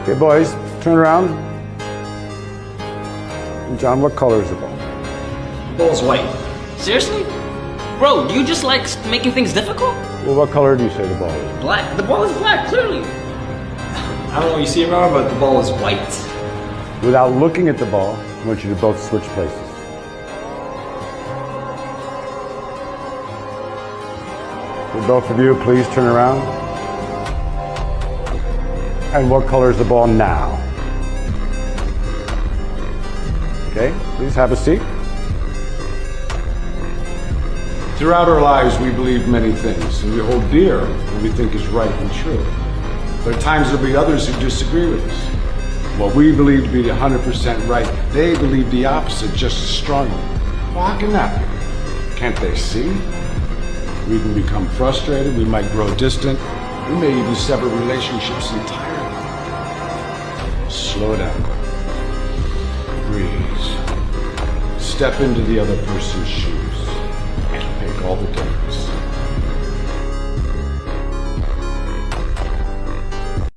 Okay, boys, turn around. John, what color is the ball? The ball's white. Seriously? Bro, you just like making things difficult? Well, what color do you say the ball is? Black. The ball is black, clearly. I don't know what you see it, Robert, but the ball is white. Without looking at the ball, I want you to both switch places. So both of you, please turn around. And what color is the ball now? Okay, please have a seat. Throughout our lives, we believe many things, and we hold dear what we think is right and true. But at times there'll be others who disagree with us. What we believe to be 100% right, they believe the opposite just as strongly. Well, how can that be? Can't they see? We can become frustrated, we might grow distant, we may even sever relationships entirely. Slow down. Breathe. Step into the other person's shoes. Make all the difference.